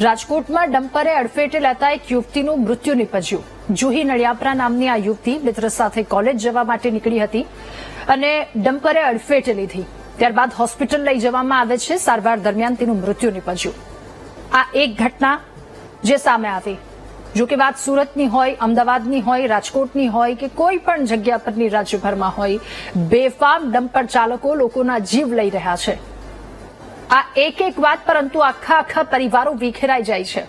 રાજકોટમાં ડમ્પરે અડફેટે લેતા એક યુવતીનું મૃત્યુ નીપજ્યું. જુહી નળિયાપરા નામની આ યુવતી મિત્ર સાથે કોલેજ જવા માટે નીકળી હતી અને ડમ્પરે અડફેટે લીધી. ત્યારબાદ હોસ્પિટલ લઈ જવામાં આવે છે. સારવાર દરમિયાન તેનું મૃત્યુ નીપજ્યું. આ એક ઘટના જે સામે આવી, જો કે વાત સુરતની હોય, અમદાવાદની હોય, રાજકોટની હોય કે કોઈ પણ જગ્યા પરની રાજ્યભરમાં હોય, બેફામ ડમ્પર ચાલકો લોકોના જીવ લઈ રહ્યા છે. આ એક વાત પરંતુ આખા પરિવારો વિખેરાઈ જાય છે.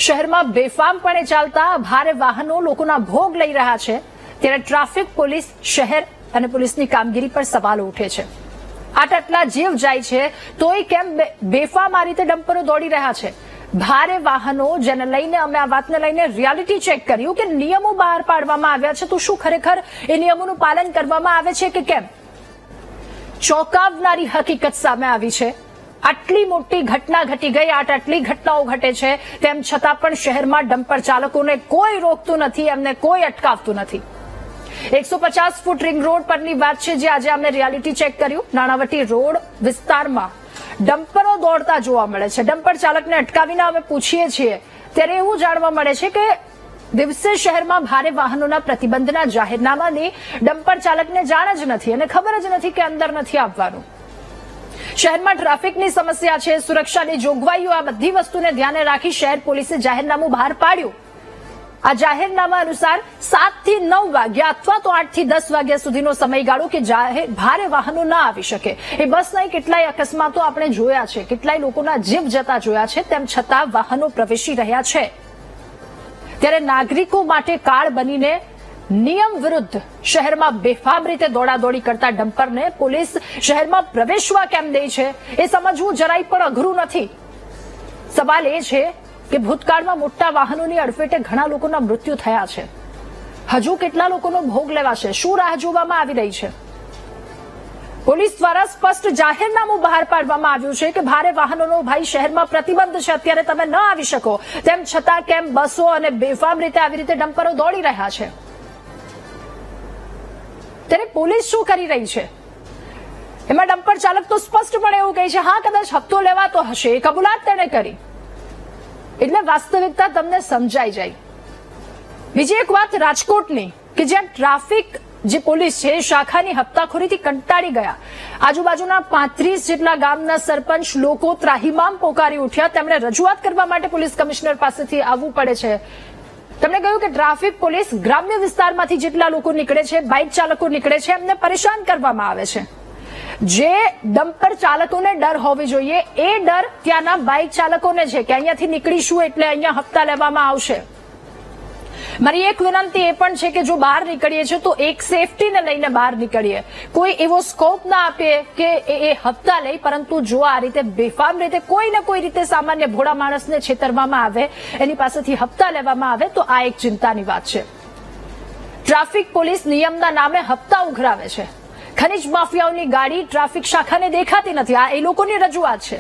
શહેરમાં બેફામપણે ચાલતા ભારે વાહનો લોકોના ભોગ લઈ રહ્યા છે. ત્યારે ટ્રાફિક પોલીસ, શહેર અને પોલીસની કામગીરી પર સવાલો ઉઠે છે. આટલા જીવ જાય છે તોય કેમ બેફામ આ રીતે ડમ્પરો દોડી રહ્યા છે? ભારે વાહનો, જેને લઈને અમે આ વાતને લઈને રિયાલિટી ચેક કર્યું કે નિયમો બહાર પાડવામાં આવ્યા છે તો શું ખરેખર એ નિયમોનું પાલન કરવામાં આવે છે કે કેમ? ચોંકાવનારી હકીકત સામે આવી છે. આટલી મોટી ઘટના ઘટી ગઈ, આટલી ઘટનાઓ ઘટે છે, તેમ છતાં પણ શહેરમાં ડમ્પર ચાલકોને કોઈ રોકતું નથી, એમને કોઈ અટકાવતું નથી. 150 ફૂટ રિંગ રોડ પરની વાત છે, જે આજે અમે રિયાલિટી ચેક કર્યું. નાણાવટી રોડ વિસ્તારમાં ડમ્પરો દોડતા જોવા મળે છે. ડમ્પર ચાલકને અટકાવીને અમે પૂછીએ છીએ ત્યારે એવું જાણવા મળે છે કે દિવસે શહેરમાં ભારે વાહનોના પ્રતિબંધના જાહેરનામાની ડમ્પર ચાલકને જાણ જ નથી અને ખબર જ નથી કે અંદર નથી આવવાનું. શહેરમાં ટ્રાફિકની સમસ્યા છે, સુરક્ષાની જોગવાઈઓ, આ બધી વસ્તુને ધ્યાને રાખી શહેર પોલીસે જાહેરનામું બહાર પાડ્યું. આ જાહેરનામા અનુસાર 7 થી 9 વાગ્યા અથવા તો 8 થી 10 વાગ્યા સુધીનો સમયગાળો કે ભારે વાહનો ના આવી શકે. એ બસ નહીં, કેટલાય અકસ્માતો આપણે જોયા છે, કેટલાય લોકોના જીવ જતા જોયા છે, તેમ છતાં વાહનો પ્રવેશી રહ્યા છે. ત્યારે નાગરિકો માટે કાળ બનીને નિયમ વિરુદ્ધ શહેરમાં બેફામ રીતે દોડાદોડી કરતા ડમ્પરને પોલીસ શહેરમાં પ્રવેશવા કેમ દે છે એ સમજવું જરાય પણ અઘરું નથી. સવાલ એ છે કે ભૂતકાળમાં મોટા વાહનોની અડફેટે ઘણા લોકોના મૃત્યુ થયા છે. હજુ કેટલા લોકોનો ભોગ લેવાશે? શું રાહ જોવામાં આવી રહી છે? પોલીસ દ્વારા સ્પષ્ટ જાહેરનામું બહાર પાડવામાં આવ્યું છે કે ભારે વાહનોનો ભાઈ શહેરમાં પ્રતિબંધ છે, અત્યારે તમે ન આવી શકો. તેમ છતાં કેમ બસો અને બેફામ રીતે આવી રીતે ડમ્પરો દોડી રહ્યા છે? ત્યારે પોલીસ શું કરી રહી છે? એમાં ડમ્પર ચાલક તો સ્પષ્ટપણે એવું કહે છે, હા કદાચ હપ્તો લેવાતો હશે, એ કબૂલાત તેણે કરી. એટલે વાસ્તવિકતા તમને સમજાઈ જાય. બીજી એક વાત રાજકોટની, કે જ્યાં ટ્રાફિક જે પોલીસ છે શાખાની હપ્તાખોરીથી કંટાળી ગયા. આજુબાજુના 35 જેટલા ગામના સરપંચ લોકો ત્રાહિમામ પોકારી ઉઠ્યા. તેમણે રજૂઆત કરવા માટે પોલીસ કમિશનર પાસેથી આવવું પડે છે. તેમણે કહ્યું કે ટ્રાફિક પોલીસ ગ્રામ્ય વિસ્તારમાંથી જેટલા લોકો નીકળે છે, બાઇક ચાલકો નીકળે છે, એમને પરેશાન કરવામાં આવે છે. જે ડમ્પર ચાલકોને ડર હોવી જોઈએ એ ડર ત્યાંના બાઇક ચાલકોને છે કે અહીંયાથી નીકળીશું એટલે અહીંયા હપ્તા લેવામાં આવશે. મારી એક વિનંતી એ પણ છે કે જો બહાર નીકળીએ છીએ તો એક સેફટીને લઈને બહાર નીકળીએ. કોઈ એવો સ્કોપ ના આપીએ કે એ હપ્તા લે, પરંતુ જો આ રીતે બેફામ રીતે કોઈ ને કોઈ રીતે સામાન્ય ભોળા માણસને છેતરવામાં આવે, એની પાસેથી હપ્તા લેવામાં આવે, તો આ એક ચિંતાની વાત છે. ટ્રાફિક પોલીસ નિયમના નામે હપ્તા ઉઘરાવે છે. ખનીજ માફિયાઓની ગાડી ટ્રાફિક શાખાને દેખાતી નથી. આ એ લોકોની રજૂઆત છે.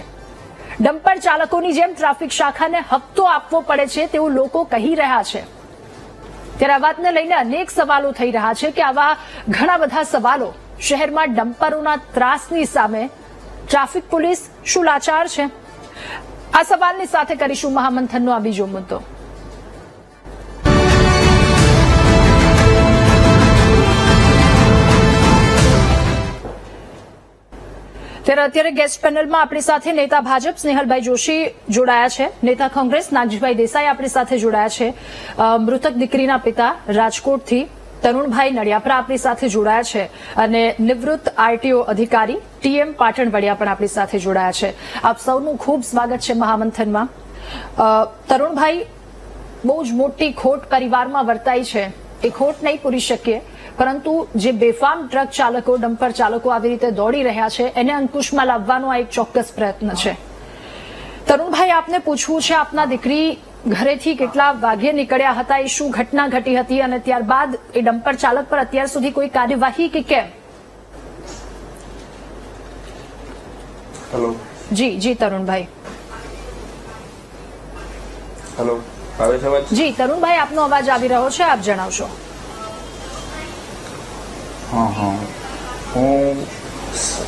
ડમ્પર ચાલકોની જેમ ટ્રાફિક શાખાને હપ્તો આપવો પડે છે તેવું લોકો કહી રહ્યા છે. ત્યારે આ વાતને લઈને અનેક સવાલો થઈ રહ્યા છે કે આવા ઘણા બધા સવાલો શહેરમાં ડમ્પરોના ત્રાસની સામે ટ્રાફિક પોલીસ શું લાચાર છે? આ સવાલની સાથે કરીશું મહામંથનનો આ બીજો મુદ્દો. ત્યારે અત્યારે ગેસ્ટ પેનલમાં આપણી સાથે નેતા ભાજપ સ્નેહલભાઈ જોશી જોડાયા છે, નેતા કોંગ્રેસ નાગજીભાઈ દેસાઈ આપણી સાથે જોડાયા છે, મૃતક દીકરીના પિતા રાજકોટથી તરુણભાઈ નળિયાપરા આપણી સાથે જોડાયા છે અને નિવૃત્ત આરટીઓ અધિકારી ટીએમ પાટણવડિયા પણ આપણી સાથે જોડાયા છે. આપ સૌનું ખૂબ સ્વાગત છે મહામંથનમાં. તરુણભાઈ, બહુ જ મોટી ખોટ પરિવારમાં વર્તાઈ છે. એ ખોટ નહીં પૂરી શકીએ, પરંતુ જે બેફામ ટ્રક ચાલકો, ડમ્પર ચાલકો આવી રીતે દોડી રહ્યા છે એને અંકુશમાં લાવવાનો આ એક ચોક્કસ પ્રયત્ન છે. તરુણભાઈ, આપને પૂછવું છે, આપના દીકરી ઘરેથી કેટલા વાગ્યે નીકળ્યા હતા, એ શું ઘટના ઘટી હતી અને ત્યારબાદ એ ડમ્પર ચાલક પર અત્યાર સુધી કોઈ કાર્યવાહી કે કેમ? હેલો. જી તરુણભાઈ. હેલો, આવે છે અવાજ? જી તરુણભાઈ, આપનો અવાજ આવી રહ્યો છે, આપ જણાવશો. હા, હું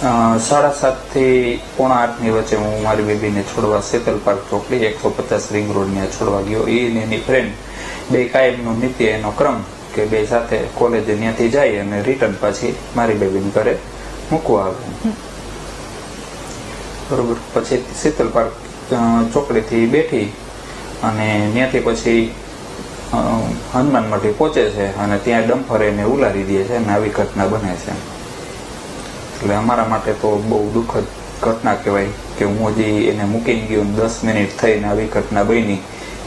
7:30 થી 7:45 વચ્ચે હું મારી બેબીને છોડવા શીતલ પાર્ક ચોકડી 150 રિંગ રોડ ને છોડવા ગયો. એ ને એની ફ્રેન્ડ બે કાયમનો નિત્ય એનો ક્રમ કે બે સાથે કોલેજે ત્યાંથી જાય અને રિટર્ન પાછી મારી બેબીને ઘરે મૂકવા આવે. બરોબર. પછી શીતલ પાર્ક ચોકડીથી બેઠી અને ત્યાંથી પછી હનુમાન મઢી પહોંચે છે અને ત્યાં ડમ્પર એને ઉલારી દે છે અને આવી ઘટના બને છે. એટલે અમારા માટે તો બહુ દુઃખદ ઘટના કહેવાય કે હું હજી એને મૂકીને ગયો 10 મિનિટ થઈને આવી ઘટના બની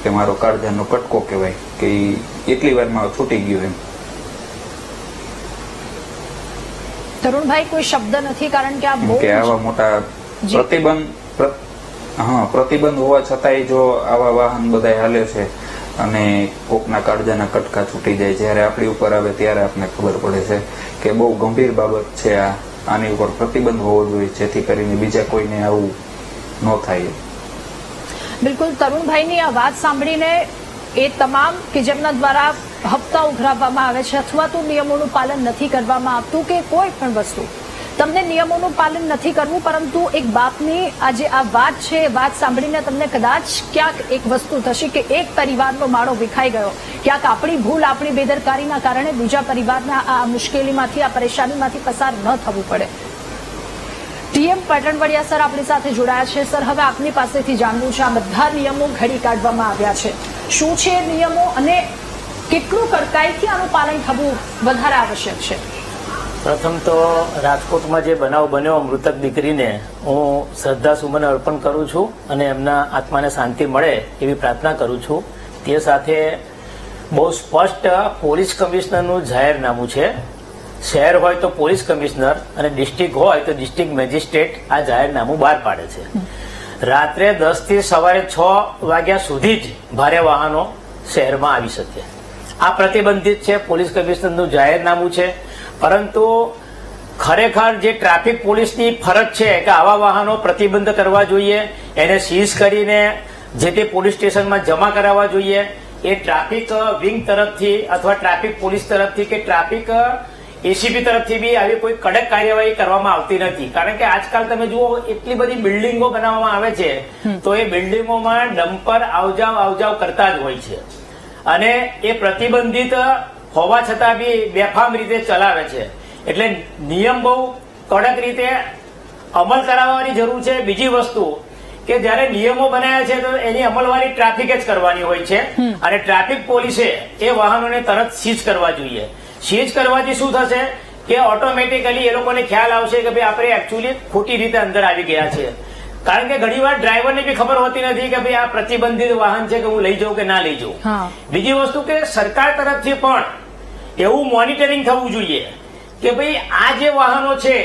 કે મારો કાળજાનો કટકો કહેવાય કે એટલી વારમાં છૂટી ગયો એમ. તરુણભાઈ કોઈ શબ્દ નથી, કારણ કે આ બહુ કે આવા મોટા પ્રતિબંધ હોવા છતાંય જો આવા વાહન બધા હાલે છે અને કોકના કાળજાના કટકા છૂટી જાય, જ્યારે આપણી ઉપર આવે ત્યારે આપણને ખબર પડે છે કે બહુ ગંભીર બાબત છે. આની ઉપર પ્રતિબંધ હોવો જોઈએ જેથી કરીને બીજા કોઈને આવું ન થાય. બિલકુલ. તરુણભાઈની આ વાત સાંભળીને એ તમામ કે જેમના દ્વારા હપ્તા ઉઘરાવવામાં આવે છે અથવા તો નિયમોનું પાલન નથી કરવામાં આવતું કે કોઈ પણ વસ્તુ, તમને નિયમોનું પાલન નથી કરવું, પરંતુ એક બાપની આજે આ વાત છે, એ વાત સાંભળીને તમને કદાચ ક્યાંક એક વસ્તુ થશે કે એક પરિવારનો માળો વિખાઈ ગયો, ક્યાંક આપણી ભૂલ, આપણી બેદરકારીના કારણે બીજા પરિવારના આ મુશ્કેલીમાંથી, આ પરેશાનીમાંથી પસાર ન થવું પડે. ટીએમ પાટણવડિયા સર આપણી સાથે જોડાયા છે. સર, હવે આપની પાસેથી જાણવું છે, આ બધા નિયમો ઘડી કાઢવામાં આવ્યા છે, શું છે નિયમો અને કેટલું કડકાઈથી આનું પાલન થવું વધારે આવશ્યક છે? પ્રથમ તો રાજકોટમાં જે બનાવ બન્યો, મૃતક દીકરીને હું શ્રદ્ધાસુમન અર્પણ કરું છું અને એમના આત્માને શાંતિ મળે એવી પ્રાર્થના કરું છું. તે સાથે બહુ સ્પષ્ટ પોલીસ કમિશનરનું જાહેરનામું છે. શહેર હોય તો પોલીસ કમિશનર અને ડિસ્ટ્રિક્ટ હોય તો ડિસ્ટ્રિક્ટ મેજિસ્ટ્રેટ આ જાહેરનામું બહાર પાડે છે. રાત્રે 10 થી સવારે 6 વાગ્યા સુધી જ ભારે વાહનો શહેરમાં આવી શકે. આ પ્રતિબંધિત છે, પોલીસ કમિશનરનું જાહેરનામું છે. પરંતુ ખરેખર જે ટ્રાફિક પોલીસની ફરજ છે કે આવા વાહનો પ્રતિબંધ કરવા જોઈએ, એને સીઝ કરીને જે તે પોલીસ સ્ટેશનમાં જમા કરાવવા જોઈએ, એ ટ્રાફિક વિંગ તરફથી અથવા ટ્રાફિક પોલીસ તરફથી કે ટ્રાફિક એસીપી તરફથી બી આવી કોઈ કડક કાર્યવાહી કરવામાં આવતી નથી. કારણ કે આજકાલ તમે જુઓ એટલી બધી બિલ્ડિંગો બનાવવામાં આવે છે તો એ બિલ્ડિંગોમાં ડમ્પર આવજાવ કરતા જ હોય છે અને એ પ્રતિબંધિત હોવા છતાં બી બેફામ રીતે ચલાવે છે. એટલે નિયમ બહુ કડક રીતે અમલ કરાવવાની જરૂર છે. બીજી વસ્તુ કે જયારે નિયમો બનાવ્યા છે તો એની અમલવારી ટ્રાફિકે જ કરવાની હોય છે અને ટ્રાફિક પોલીસે એ વાહનોને તરત સીઝ કરવા જોઈએ. સીઝ કરવાથી શું થશે કે ઓટોમેટિકલી એ લોકોને ખ્યાલ આવશે કે ભાઈ આપણે એકચ્યુઅલી ખોટી રીતે અંદર આવી ગયા છે. કારણ કે ઘણીવાર ડ્રાઈવરને બી ખબર હોતી નથી કે ભાઈ આ પ્રતિબંધિત વાહન છે કે હું લઈ જાઉં કે ના લઈ જાઉં. બીજી વસ્તુ કે સરકાર તરફથી પણ એવું મોનિટરિંગ થવું જોઈએ કે ભાઈ આ જે વાહનો છે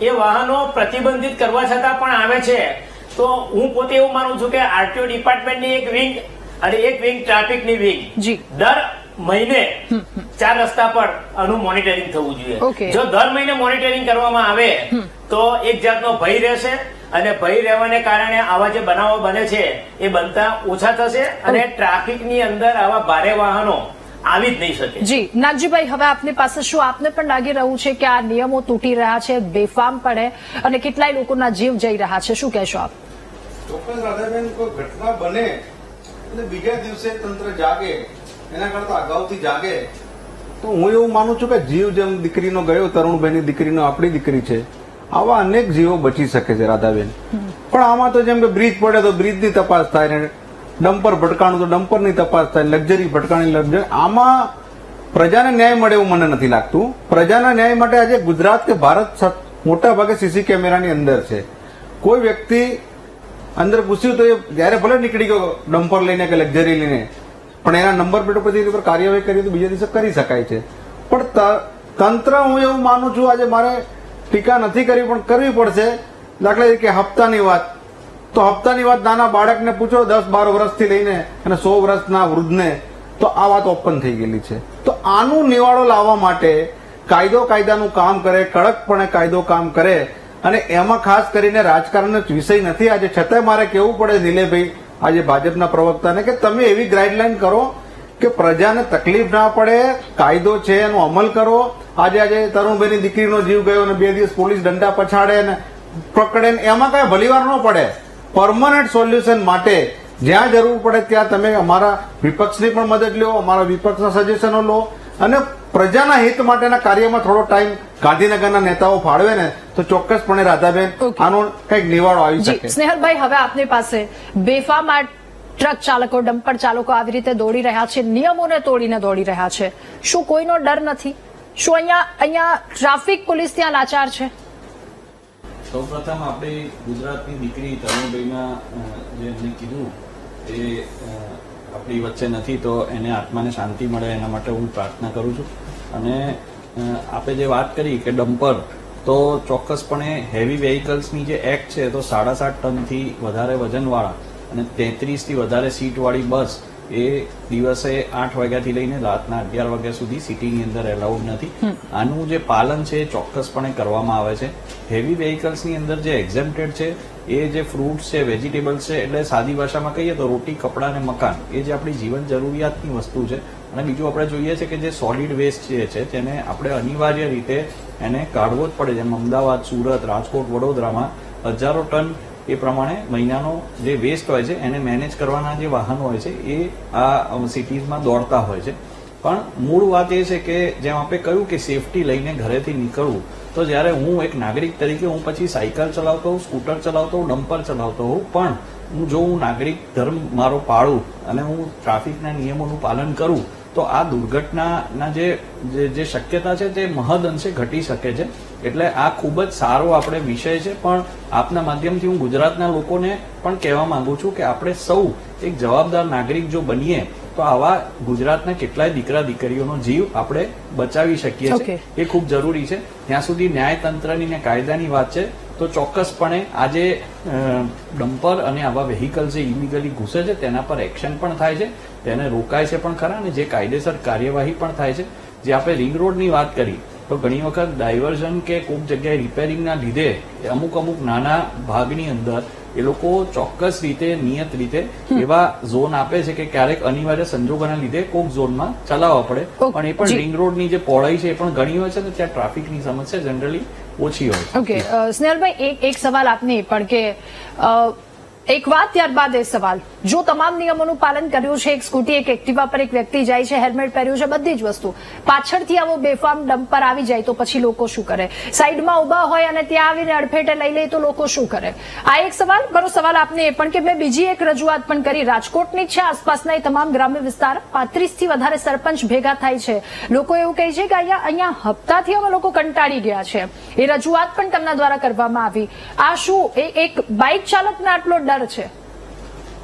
એ વાહનો પ્રતિબંધિત કરવા છતાં પણ આવે છે. તો હું પોતે એવું માનું છું કે આરટીઓ ડિપાર્ટમેન્ટની એક વિંગ અને એક વિંગ ટ્રાફિકની વિંગ દર મહિને 4 રસ્તા પર આનું મોનિટરિંગ થવું જોઈએ. જો દર મહિને મોનિટરિંગ કરવામાં આવે તો એક જાતનો ભય રહેશે અને ભય રહેવાને કારણે આવા જે બનાવો બને છે એ બનતા ઓછા થશે અને ટ્રાફિકની અંદર આવા ભારે વાહનો આવી જ નહીં શકે. જી નાગજીભાઈ, હવે આપની પાસે શું આપને પણ લાગી રહ્યું છે કે આ નિયમો તૂટી રહ્યા છે, બેફામ પડે અને કેટલાય લોકોના જીવ જઈ રહ્યા છે, શું કહેશો આપ? ચોક્કસ રાધાબેન, કોઈ ઘટના બને અને બીજા દિવસે તંત્ર જાગે એના કરતા અગાઉથી જાગે તો હું એવું માનું છું કે જીવ જેમ દીકરીનો ગયો, તરુણભાઈની દીકરીનો આપણી દીકરી છે, આવા અનેક જીવો બચી શકે છે રાધાબેન. પણ આમાં તો જેમ કે બ્રિજ પડે તો બ્રિજની તપાસ થાય ને ડમ્પર ભટકાણું તો ડમ્પરની તપાસ થાય, લક્ઝરી ભટકાણી લક્ઝરી. આમાં પ્રજાને ન્યાય મળે એવું મને નથી લાગતું. પ્રજાના ન્યાય માટે આજે ગુજરાત કે ભારત મોટા ભાગે સીસી કેમેરાની અંદર છે. કોઈ વ્યક્તિ અંદર ઘૂસ્યું તો એ જયારે ભલે નીકળી ગયો ડમ્પર લઈને કે લક્ઝરી લઈને, પણ એના નંબર પ્લેટ પર કાર્યવાહી કરીએ તો બીજા દિવસે કરી શકાય છે. પણ તંત્ર, હું એવું માનું છું, આજે મારે ટીકા નથી કરવી પણ કરવી પડશે. દાખલા તરીકે હપ્તાની વાત, તો હપ્તાની વાત નાના બાળકને પૂછો 10-12 વર્ષથી લઈને અને 100 વર્ષના વૃદ્ધને, તો આ વાત ઓપન થઈ ગયેલી છે. તો આનું નિવાડો લાવવા માટે કાયદાનું કામ કરે, કડકપણે કાયદો કામ કરે અને એમાં ખાસ કરીને રાજકારણનો વિષય નથી આજે. છતાંય મારે કહેવું પડે નિલેશભાઈ, આજે ભાજપના પ્રવક્તાને, કે તમે એવી ગાઈડલાઈન કરો કે પ્રજાને તકલીફ ના પડે, કાયદો છે એનો અમલ કરો આજે તરુણભાઈની દીકરીનો જીવ ગયો અને 2 દિવસ પોલીસ દંડા પછાડે ને પકડે ને એમાં કઈ ભલીવાર ન પડે. પરમનન્ટ સોલ્યુશન માટે જ્યાં જરૂર પડે ત્યાં તમે અમારા વિપક્ષની પણ મદદ લો, અમારા વિપક્ષના સજેશનો લો અને પ્રજાના હિત માટેના કાર્યમાં થોડો ટાઈમ ગાંધીનગરના નેતાઓ ફાળવે ને તો ચોક્કસપણે રાધાબેન આનો કંઈક નિવાડો આવી શકે. જી સ્નેહલભાઈ, હવે આપની પાસે બેફામ આ ટ્રક ચાલકો, ડમ્પર ચાલકો આવી રીતે દોડી રહ્યા છે, નિયમોને તોડીને દોડી રહ્યા છે, શું કોઈનો ડર નથી? શું અહીંયા ટ્રાફિક પોલીસ ત્યાં લાચાર છે? સૌપ્રથમ આપણે ગુજરાતની દીકરી તરુણભાઈના જે એમને કીધું એ આપણી વચ્ચે નથી, તો એને આત્માને શાંતિ મળે એના માટે હું પ્રાર્થના કરું છું. અને આપણે જે વાત કરી કે ડમ્પર, તો ચોક્કસપણે હેવી વેહિકલ્સની જે એક્ટ છે તો 7.5 ટનથી વધારે વજનવાળા અને 33 થી વધારે સીટવાળી બસ એ દિવસે 8 વાગ્યાથી લઈને રાતના 11 વાગ્યા સુધી સિટીની અંદર એલાઉડ નથી. આનું જે પાલન છે એ ચોક્કસપણે કરવામાં આવે છે. હેવી વેહિકલ્સની અંદર જે એક્ઝેમ્પ્ટેડ છે એ જે ફ્રૂટ્સ છે, વેજીટેબલ્સ છે, એટલે સાદી ભાષામાં કહીએ તો રોટી, કપડાં અને મકાન, એ જે આપણી જીવન જરૂરિયાતની વસ્તુ છે. અને બીજું આપણે જોઈએ છે કે જે સોલિડ વેસ્ટ જે છે તેને આપણે અનિવાર્ય રીતે એને કાઢવો જ પડે. જેમ અમદાવાદ, સુરત, રાજકોટ, વડોદરામાં હજારો ટન એ પ્રમાણે મહિનાનો જે વેસ્ટ હોય છે એને મેનેજ કરવાના જે વાહનો હોય છે એ આ સિટીઝમાં દોડતા હોય છે. પણ મૂળ વાત એ છે કે જેમ આપણે કહ્યું કે સેફટી લઈને ઘરેથી નીકળવું, તો જ્યારે હું એક નાગરિક તરીકે હું પછી સાયકલ ચલાવતો હોઉં, સ્કૂટર ચલાવતો હોઉં, ડમ્પર ચલાવતો હોઉં, પણ હું નાગરિક ધર્મ મારો પાળું અને હું ટ્રાફિકના નિયમોનું પાલન કરું તો આ દુર્ઘટનાના જે શક્યતા છે તે મહદ અંશે ઘટી શકે છે. એટલે આ ખૂબ જ સારો આપણે વિષય છે. પણ આપના માધ્યમથી હું ગુજરાતના લોકોને પણ કહેવા માંગુ છું કે આપણે સૌ એક જવાબદાર નાગરિક જો બનીએ તો આવા ગુજરાતના કેટલાય દીકરા દીકરીઓનો જીવ આપણે બચાવી શકીએ છીએ. એ ખૂબ જરૂરી છે. ત્યાં સુધી ન્યાયતંત્રની ને કાયદાની વાત છે તો ચોક્કસપણે આજે ડમ્પર અને આવા વેહિકલ જે ઇલીગલી ઘૂસે છે તેના પર એક્શન પણ થાય છે, તેને રોકાય છે પણ ખરા, અને જે કાયદેસર કાર્યવાહી પણ થાય છે. જે આપણે રિંગ રોડની વાત કરી તો ઘણી વખત ડાયવર્ઝન કે કોઈક જગ્યાએ રિપેરિંગના લીધે અમુક નાના ભાગની અંદર એ લોકો ચોક્કસ રીતે નિયત રીતે એવા ઝોન આપે છે કે ક્યારેક અનિવાર્ય સંજોગોના લીધે કોઈક ઝોનમાં ચલાવવા પડે. પણ એ પણ રિંગ રોડની જે પહોળાઈ છે એ પણ ઘણી હોય છે ને ત્યાં ટ્રાફિકની સમસ્યા જનરલી ઓછી હોય. ઓકે સ્નેહલભાઈ, એક સવાલ આપને પણ કે એક વાત ત્યારબાદ એ સવાલ, જો તમામ નિયમોનું પાલન કર્યું છે, એક સ્કૂટી, એક એક્ટિવા પર એક વ્યક્તિ જાય છે, હેલ્મેટ પહેર્યું છે, બધી જ વસ્તુ, પાછળથી આવો બેફામ ડમ્પર આવી જાય તો પછી લોકો શું કરે? સાઈડમાં ઉભા હોય અને ત્યાં આવીને અડફેટે લઈ લે તો લોકો શું કરે? આ એક સવાલ. મારો સવાલ આપને એ પણ કે મેં બીજી એક રજૂઆત પણ કરી, રાજકોટની છે, આસપાસના તમામ ગ્રામ્ય વિસ્તાર, 35 થી વધારે સરપંચ ભેગા થાય છે. લોકો એવું કહે છે કે અહીંયા હપ્તાથી અમે લોકો કંટાળી ગયા છે. એ રજૂઆત પણ તેમના દ્વારા કરવામાં આવી. આ શું એક બાઇક ચાલકને આટલો ડર છે?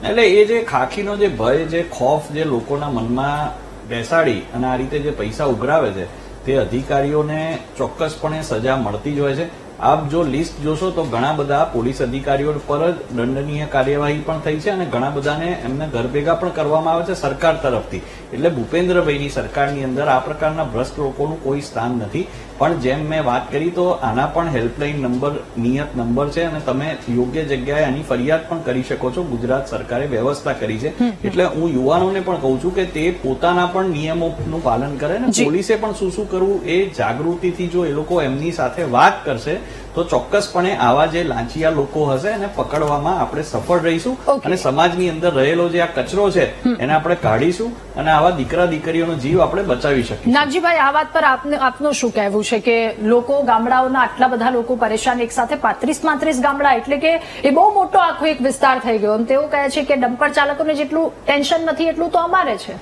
એટલે એ જે ખાખીનો જે ભય, જે ખોફ જે લોકોના મનમાં બેસાડી અને આ રીતે જે પૈસા ઉઘરાવે છે તે અધિકારીઓને ચોક્કસપણે સજા મળતી જ હોય છે. આપ જો લિસ્ટ જોશો તો ઘણા બધા પોલીસ અધિકારીઓ પર જ દંડનીય કાર્યવાહી પણ થઈ છે અને ઘણા બધાને એમને ઘર ભેગા પણ કરવામાં આવે છે સરકાર તરફથી. એટલે ભૂપેન્દ્રભાઈની સરકારની અંદર આ પ્રકારના ભ્રષ્ટ લોકોનું કોઈ સ્થાન નથી. પણ જેમ મેં વાત કરી તો આના પણ હેલ્પલાઇન નંબર, નિયત નંબર છે અને તમે યોગ્ય જગ્યાએ આની ફરિયાદ પણ કરી શકો છો. ગુજરાત સરકારે વ્યવસ્થા કરી છે. એટલે હું યુવાનોને પણ કહું છું કે તે પોતાના પણ નિયમોનું પાલન કરે ને પોલીસે પણ શું કરવું એ જાગૃતિથી જો એ લોકો એમની સાથે વાત કરશે તો ચોક્કસપણે આવા જે લાંચિયા લોકો હશે એને પકડવામાં આપણે સફળ રહીશું અને સમાજની અંદર રહેલો જે આ કચરો છે એને આપણે કાઢીશું અને આવા દીકરા દીકરીઓનો જીવ આપણે બચાવી શકીશું. નાગજીભાઈ, આ વાત પર આપનું શું કહેવું છે કે લોકો, ગામડાઓના આટલા બધા લોકો પરેશાન, એક સાથે 35 ગામડા, એટલે કે એ બહુ મોટો આખો એક વિસ્તાર થઈ ગયો. તેઓ કહે છે કે ડમ્પર ચાલકોને જેટલું ટેન્શન નથી એટલું તો અમારે છે.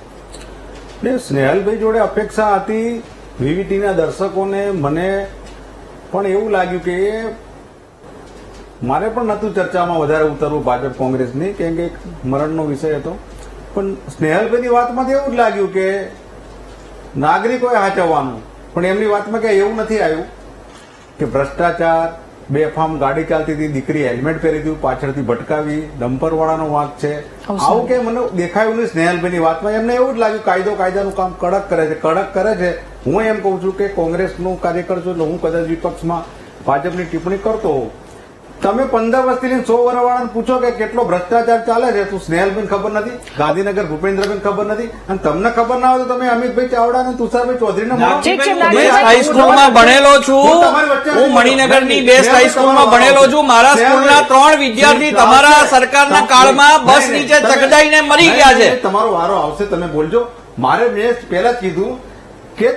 સ્નેહલભાઈ જોડે અપેક્ષા હતી વીવીટીના દર્શકોને. મને પણ એવું લાગ્યું કે મારે પણ નતું ચર્ચામાં વધારે ઉતરવું ભાજપ કોંગ્રેસની, કેમ કે મરણનો વિષય હતો. પણ સ્નેહલભાઈની વાતમાંથી એવું જ લાગ્યું કે નાગરિકોએ હાચવવાનું, પણ એમની વાતમાં કઈ એવું નથી આવ્યું કે ભ્રષ્ટાચાર, બેફામ ગાડી ચાલતી હતી, દીકરી હેલ્મેટ પહેરી હતી, પાછળથી ભટકાવી, ડમ્પર વાળાનો વાંક છે, આવું કે મને દેખાયું નહીં સ્નેહલભાઈની વાતમાં. એમને એવું જ લાગ્યું કાયદાનું કામ કડક કરે છે. હું એમ કઉ છું કે કોંગ્રેસનું કાર્યકર છું એટલે હું કદાચ વિપક્ષમાં ભાજપની ટિપ્પણી કરતો હોઉં તમે 15 વર્ષથી લઈને 100 વર્ષવાળાને પૂછો કે કેટલો ભ્રષ્ટાચાર ચાલે છે, તું સ્નેહલબેન ખબર નથી, ગાંધીનગર ભૂપેન્દ્રબેન ખબર નથી, અને તમને ખબર ના હોય તો તમે અમિતભાઈ ચાવડા અને તુષારભાઈ ચૌધરીને મળો. ઠીક છે, બેસ્ટ હાઈસ્કૂલમાં ભણેલો છું હું, મણિનગરની બેસ્ટ હાઈસ્કૂલમાં ભણેલો છું. મારા સ્કૂલના 3 વિદ્યાર્થી તમારા સરકારના કાળમાં બસ નીચે ચકડાઈને મરી ગયા છે. તમારો વારો આવશે, તમે બોલજો. મેં પહેલા જ કીધું કે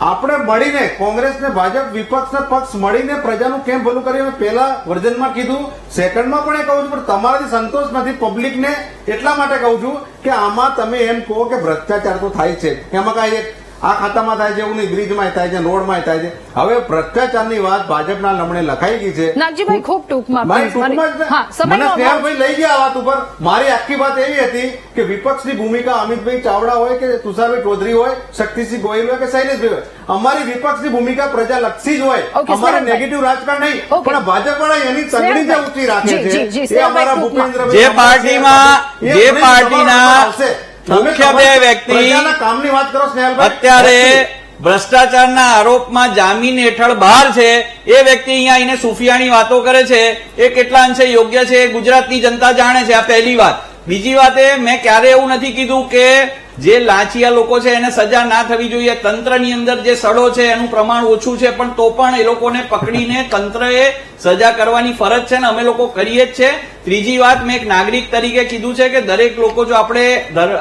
આપણે મળીને કોંગ્રેસ ને ભાજપ વિપક્ષના પક્ષ મળીને પ્રજાનું કેમ ભલું કરીએ, મેં પહેલા વર્ઝનમાં કીધું, સેકન્ડમાં પણ એ કહું છું, પણ તમારાથી સંતોષ નથી પબ્લિકને, એટલા માટે કહું છું કે આમાં તમે એમ કહો કે ભ્રષ્ટાચાર તો થાય છે, એમાં કાંઈ આ ખાતામાં થાય છે એવું નહીં, બ્રિજમાં થાય છે, રોડમાં થાય છે. હવે ભ્રષ્ટાચારની વાત ભાજપના લમણે લખાઈ ગઈ છે. નાગજીભાઈ ખૂબ ટૂંકમાં મારી please, ટૂંકમાં જ હા, મને સમયનો અભાવ. સ્નેહલભાઈ લઈ ગયા આ વાત ઉપર. મારી આખી વાત એવી હતી કે વિપક્ષની ભૂમિકા અમિતભાઈ ચાવડા હોય કે તુષારભાઈ ચૌધરી હોય, શક્તિસિંહ ગોહિલ હોય કે શૈલેષભાઈ હોય, અમારી વિપક્ષની ભૂમિકા પ્રજાલક્ષી જ હોય. Okay, અમારે સ્નેહલભાઈ. નેગેટિવ રાજકારણ નહીં, Okay. પણ ભાજપ વાળા એની તગડી જે ઊંચી રાખે જી, જી, જી, છે એ અમારા સ્નેહલભાઈ ભૂપેન્દ્રભાઈ જે પાર્ટીમાં એ જે પ્લીઝ પાર્ટીના તમારો આવશે. તમે મુખ્ય બે તમારા વ્યક્તિ પ્રજાના કામની વાત કરો સ્નેહલભાઈ. અત્યારે ભ્રષ્ટાચારના આરોપમાં જામીન હેઠળ બહાર છે એ વ્યક્તિ અહીંયા આવીને સુફિયાની વાતો કરે છે, એ કેટલા અંશે યોગ્ય છે એ ગુજરાતની જનતા જાણે છે. આ પહેલી વાત. બીજી વાત એ, મેં ક્યારે એવું નથી કીધું કે જે લાંચિયા લોકો છે એને સજા ના થવી જોઈએ. તંત્રની અંદર જે સડો છે એનું પ્રમાણ ઓછું છે, પણ તો પણ એ લોકોને પકડીને તંત્રએ સજા કરવાની ફરજ છે ને અમે લોકો કરીએ જ છે. ત્રીજી વાત, મેં એક નાગરિક તરીકે કીધું છે કે દરેક લોકો જો આપણે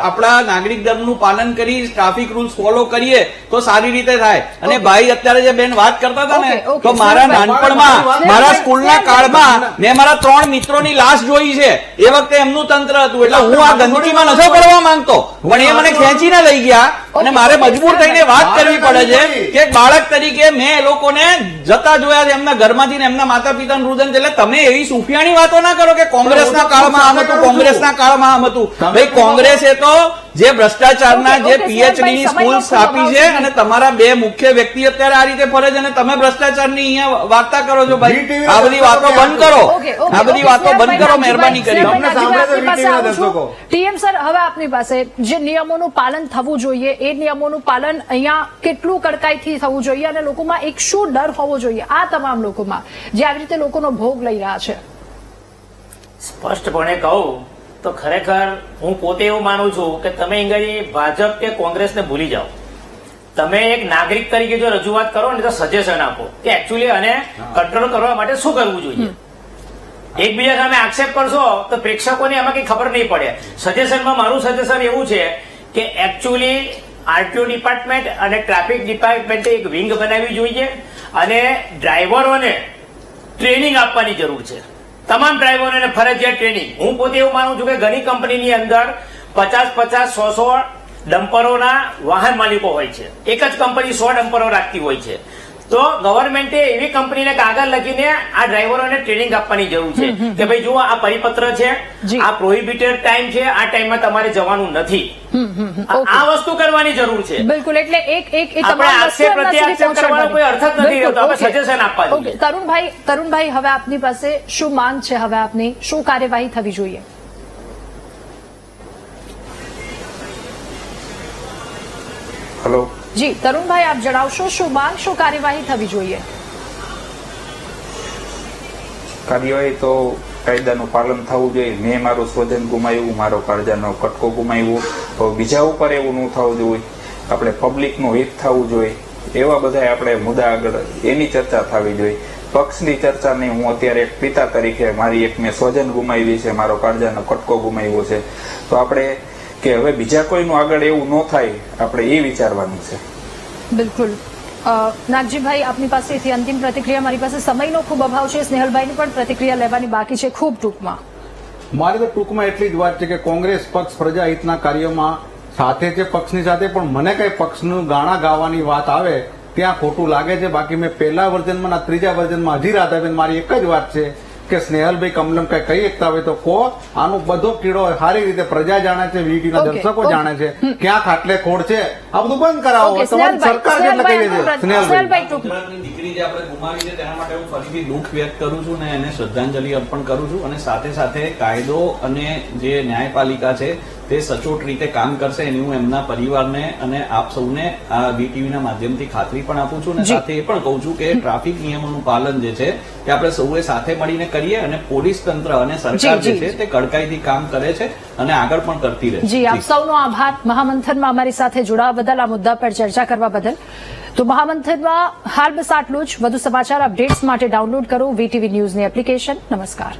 આપણા નાગરિક ધર્મનું પાલન કરી ટ્રાફિક રૂલ્સ ફોલો કરીએ તો સારી રીતે થાય. અને ભાઈ અત્યારે જે બેન વાત કરતા હતા ને, Okay, okay, તો મારા સ્નેહલભાઈ. નાનપણમાં મારા સ્કૂલના કાળમાં મેં મારા 3 મિત્રોની લાશ જોઈ છે. એ વખતે એમનું તંત્ર હતું. એટલે હું આ ગંદકીમાં નથી પડવા માંગતો, પણ એ મને ખેંચીને લઈ ગયા અને મારે મજબૂર થઈને વાત કરવી પડે છે કે એક બાળક તરીકે મેં એ લોકોને જતા જોયા છે એમના ઘરમાંથી ને એમના માતા પિતાનું રુદન. એટલે તમે એવી સુફિયાની વાતો ના કરો કે કોંગ્રેસના કાળમાં આમ હતું, કોંગ્રેસના કાળમાં આમ હતું. ભાઈ કોંગ્રેસે તો જે ભ્રષ્ટાચારના જે Okay, પીએચડી ની સમયનો સ્કૂલ ખૂબ સ્થાપી અભાવ છે, છે. અને તમારા 2 મુખ્ય વ્યક્તિ અત્યારે આ રીતે ફરે છે અને તમે ભ્રષ્ટાચારની અહીંયા વાર્તા કરો છો. ભાઈ આ બધી વાતો બંધ કરો, Okay, okay, આ બધી okay, વાતો બંધ કરો સ્નેહલભાઈ, મહેરબાની કરી. સ્નેહલભાઈ, તમને સાંભળે તો આપની પાસે VTV ના આવું છું. દર્શકો. TM સર, હવે આપની પાસે જે નિયમોનું પાલન થવું જોઈએ એ નિયમોનું પાલન અહીંયા કેટલું કડકાઈથી થવું જોઈએ અને લોકોમાં એક શું ડર હોવો જોઈએ આ તમામ લોકોમાં જે આવી રીતે લોકોનો ભોગ લઈ રહ્યા છે? સ્પષ્ટપણે કહું તો ખરેખર હું પોતે એવું માનું છું કે તમે અહીં ભાજપ કે કોંગ્રેસને ભૂલી જાઓ. તમે એક નાગરિક તરીકે જો રજૂઆત કરો ને તો સજેશન આપો કે એકચ્યુઅલી આને કંટ્રોલ કરવા માટે શું કરવું જોઈએ. એકબીજા સામે આક્ષેપ કરશો તો પ્રેક્ષકોને એમાં કઈ ખબર નહીં પડે. સજેશનમાં મારું સજેશન એવું છે કે એકચ્યુઅલી આરટીઓ ડિપાર્ટમેન્ટ અને ટ્રાફિક ડિપાર્ટમેન્ટે એક વિંગ બનાવવી જોઈએ અને ડ્રાઈવરોને ટ્રેનિંગ આપવાની જરૂર છે. તમામ ડ્રાઈવરોને ફરજિયાત ટ્રેનિંગ. હું પોતે એવું માનું છું કે ઘણી કંપનીની અંદર 50-50, 100 ડમ્પરોના વાહન માલિકો હોય છે. એક જ કંપની 100 ડમ્પરો રાખતી હોય છે. તો ગવર્મેન્ટે એવી કંપનીને કાગળ લખીને આ ડ્રાઈવરોને ટ્રેનિંગ આપવાની જરૂર છે કે ભાઈ જુઓ આ પરિપત્ર છે, જી. આ પ્રોહિબિટેડ ટાઈમ છે, આ ટાઈમમાં તમારે જવાનું નથી. આ વસ્તુ કરવાની જરૂર છે. બિલકુલ. એટલે એક આપણે તમામ આક્ષેપ વસ્તુ એમના પ્રત્યે સુધી આક્ષેપ કરવાનો કોઈ અર્થ જ નથી બિલકુલ, રહેતો. આપણે okay. સજેશન આપવા જોઈએ. Okay, તરુણભાઈ હવે આપની પાસે શું માંગ છે? હવે આપની શું કાર્યવાહી થવી જોઈએ? હલો. જી તરુણભાઈ, આપ જણાવશો શું માંગ, શું કાર્યવાહી થવી જોઈએ? કાર્યવાહી તો કાયદાનું પાલન થવું જોઈએ. મેં મારું સ્વજન ગુમાવ્યું, મારો કાળજાનો કટકો ગુમાવ્યો, તો બીજા ઉપર એવું ન થવું જોઈએ. આપણે પબ્લિકનું હિત થવું જોઈએ. એવા બધા આપણે મુદ્દા આગળ એની ચર્ચા થવી જોઈએ. પક્ષની ચર્ચા નહીં. હું અત્યારે એક પિતા તરીકે મારી એક મેં સ્વજન ગુમાવી છે, મારો કાળજાનો કટકો ગુમાવ્યો છે, તો આપણે કે હવે બીજા કોઈનું આગળ એવું ન થાય આપણે એ વિચારવાનું છે. બિલકુલ. નાગજીભાઈ, આપની પાસેથી અંતિમ પ્રતિક્રિયા. મારી પાસે સમયનો ખૂબ અભાવ છે. સ્નેહલભાઈની પણ પ્રતિક્રિયા લેવાની બાકી છે ખૂબ ટૂંકમાં. મારી તો ટૂંકમાં એટલી જ વાત છે કે કોંગ્રેસ પક્ષ પ્રજાહિતના કાર્યોમાં સાથે છે, પક્ષની સાથે, પણ મને કઈ પક્ષનું ગાણા ગાવાની વાત આવે ત્યાં ખોટું લાગે છે. બાકી મેં પહેલા વર્ઝનમાં ના ત્રીજા વર્ઝનમાં હજી રાધાબેન મારી એક જ વાત છે કે સ્નેહલભાઈ કમલમ કઈ કહી શકતા હોય તો કહો. આનો બધો કીડો સારી રીતે પ્રજા જાણે છે, વીટીના Okay, દર્શકો okay. જાણે છે. ક્યાં ખાટલે ખોડ છે આ બધું બંધ કરાવો. Okay, તમારી સરકાર જેટલે કહીએ છે સ્નેહલભાઈ. સ્નેહલભાઈ ટૂંકમાં. ગુજરાતની દીકરી જે આપણે ગુમાવી છે તેના માટે હું ફરીથી દુઃખ વ્યક્ત કરું છું અને એને શ્રદ્ધાંજલિ અર્પણ કરું છું. અને સાથે સાથે કાયદો અને જે ન્યાયપાલિકા છે તે સચોટ રીતે કામ કરશે એની હું એમના પરિવારને અને આપ સૌને આ વીટીવીના માધ્યમથી ખાતરી પણ આપું છું અને જી. સાથે એ પણ કહું છું કે ટ્રાફિક નિયમોનું પાલન જે છે તે આપણે સૌએ સાથે મળીને કરીએ અને પોલીસ તંત્ર અને સરકાર જી, જે છે તે કડકાઈથી કામ કરે છે અને આગળ પણ કરતી રહેશે. જી આપ સૌનો આભાર મહામંથનમાં અમારી સાથે જોડાવા બદલ, આ મુદ્દા પર ચર્ચા કરવા બદલ. તો મહામંથનમાં હાલ બસ આટલું જ. વધુ સમાચાર અપડેટ્સ માટે ડાઉનલોડ કરો વીટીવી ન્યૂઝની એપ્લિકેશન. નમસ્કાર.